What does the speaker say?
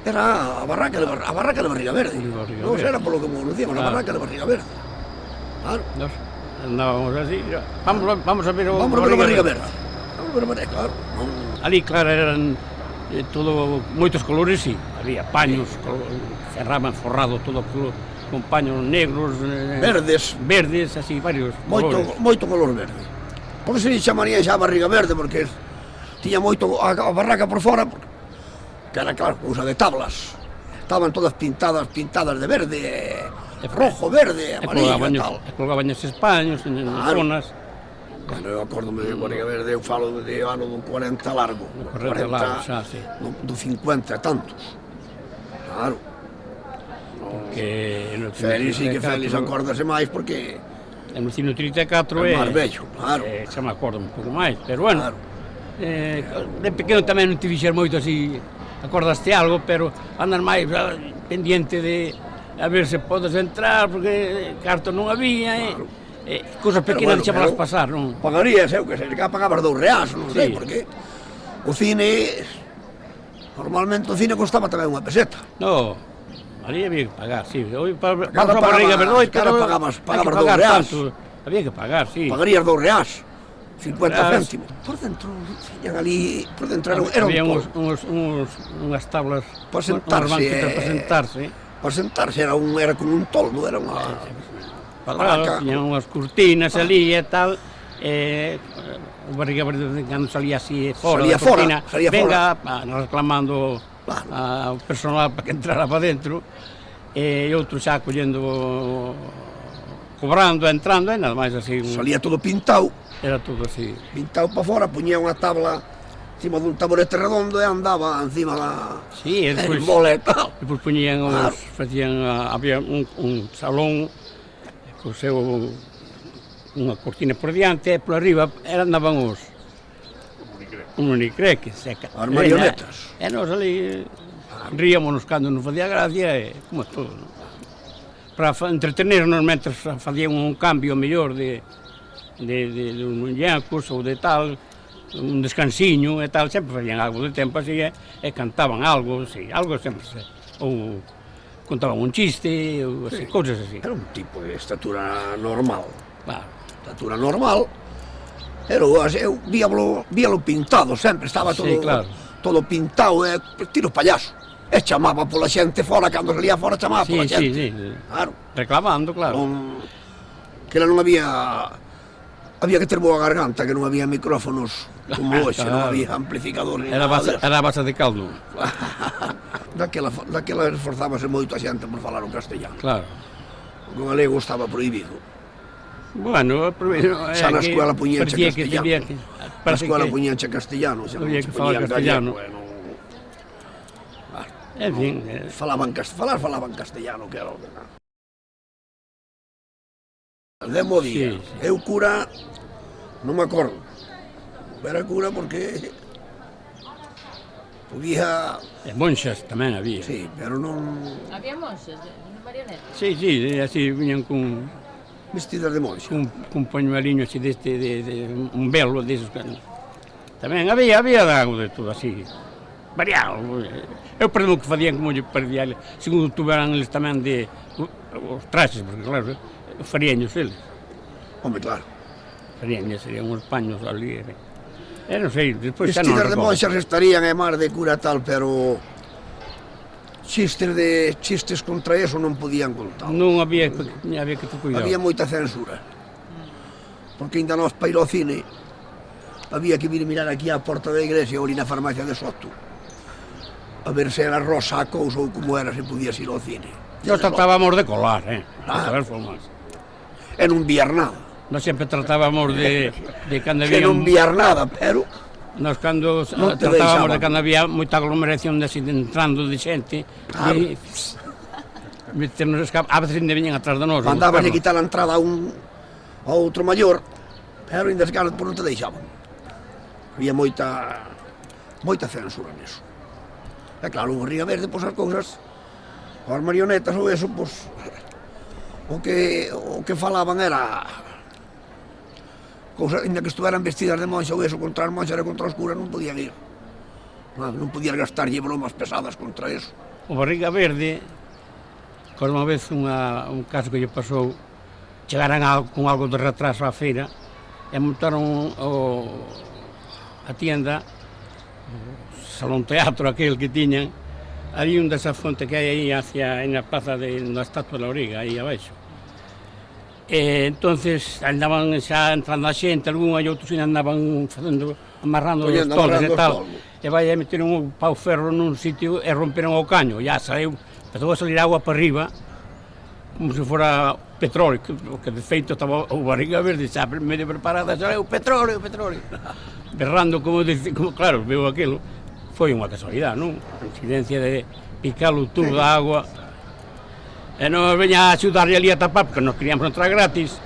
Era a barraca de Barriga Verde. Non era polo que nos decíamos, a barraca de Barriga Verde. Claro. Nos andábamos así, vamos a ver o Barriga Verde. Vamos a ver o Barriga, claro. Ali, claro, eran todo moitos colores, sí. Había paños, cerraban forrado todo con paños negros, verdes, así, varios colores. Moito color verde. Por eso se chamaría xa Barriga Verde, porque tiña moito a barraca por fora, que era, claro, cousa de tablas. Estaban todas pintadas de verde, rojo, verde, amarillo e tal. E colgaban eses paños en zonas. Bueno, eu acórdome de Barriga Verde, eu falo de ano do 40 largo. 40 largo, xa, sí. Do 50 e tantos. Claro. Porque Félix, sí que Félix acórdase máis, porque... no 34 é máis vello, claro. Xa me acordo un pouco máis, pero bueno. De pequeno tamén non te fixer moito así, acordaste algo, pero andas máis pendiente de a ver se podes entrar, porque cartos non había, cousas pequenas deixábalas pasar, non? Pagarías, eu que sei, que pagabas €2, non sei, porque o cine, normalmente o cine costaba tamén unha peseta. No, ali había que pagar, sí. Vamos a Barriga Verde, pero pagabas €2. Había que pagar, sí. Pagarías €2. 50 céntimos. Por dentro, ali, por dentro era había unhas tablas para sentarse. Para sentarse era como un toldo, era unha barraca. Tiñan unhas cortinas ali e tal. O Barriga Verde cando salía así fora da cortina, venga reclamando ao personal para que entrara para dentro, e outro xa collendo, cobrando, entrando, e nada máis así. Salía todo pintado. Era todo así. Pintado para fora, puñía unha tabla encima dun taburete redondo e andaba encima da... Sí, e despois... Depois puñían os... Había un salón co seu... unha cortina por diante, e por arriba andaban os... un unicreques. As marionetas. E nós ali ríamonos cando nos facía gracia, e como todo, non? Para entretenernos mentre facían un cambio mellor de muñecos ou de tal, un descansiño e tal, sempre facían algo de tempo así e cantaban algo, sí, algo sempre, ou contaban un chiste, ou así, cousas así. Era un tipo de estatura normal. Claro. Estatura normal, pero eu víalo pintado sempre, estaba todo pintado, estilo payaso. E chamaba pola xente fora, cando salía fora chamaba pola xente. Claro. Reclamando, claro. Que non había que ter boa garganta, que non había micrófonos como hoxe, non había amplificadores. Era a base de caldo. Daquela esforzábase moito a xente por falar o castellano. Claro. Con galego estaba prohibido. Bueno, xa na escola puñenche castellano. Na escola puñenche castellano. Había que falar castellano. En fin, falaban castellano, que era o que nada. Demo día, eu cura, non me acordo, era cura porque podía... E monxas tamén había. Sí, pero non... Había monxas de marionetas? Sí, así viñan con... Vestidas de monxa. Cun pañueliño así deste, un velo desos. Tamén había algo de todo así, variado. Eu perdón que facían como lle perdía, segundo tuveran eles tamén de os traxes, porque claro, faríaños eles. Home, claro. Faríaños, serían uns paños ali. Non sei, despois xa non recordo. Vestidas de monxas estarían e mar de cura tal, pero chistes contra eso non podían contar. Non había que ter cuidado. Había moita censura. Porque ainda nós para ir ao cine había que vir mirar aquí á porta da iglesia ou ali na farmacia de Soto a ver se era rosa a cousa ou como era, se podías ir ao cine. Nós tratábamos de colar, E non viar nada. Nós sempre tratábamos de cando había... Que non viar nada, pero... Nós cando tratábamos de cando había moita aglomeración de entrando de xente, a veces ainda viñan atrás de nós. Mandaban a quitar a entrada a outro maior, pero ainda se por non te deixaban. Había moita censura neso. E claro, o Barriga Verde, pois as cousas, as marionetas ou eso, pois, o que falaban era cousas, ainda que estuveran vestidas de monxa ou eso, contra as monxas e contra os curas non podían ir. Non podían gastarlle bromas pesadas contra eso. o Barriga Verde, que unha vez un caso que lle pasou, chegaran con algo de retraso á feira e montaron a tienda, o salón teatro aquel que tiñan, ali un desa fonte que hai aí hacia na plaza da Estatua da Origa, aí abaixo. E entonces andaban xa entrando a xente, algún e outros andaban amarrando os toldos e tal, e vai a meter un pau ferro nun sitio e romperon o caño, e empezou a salir agua para arriba, como se fora petróleo, que de feito estaba o Barriga Verde xa medio preparada, saleu petróleo, berrando como claro, veo aquilo, foi unha casualidade, non? A incidencia de picar o tubo da agua, e nos veña a axudarlle ali a tapar, porque nos queríamos entrar gratis,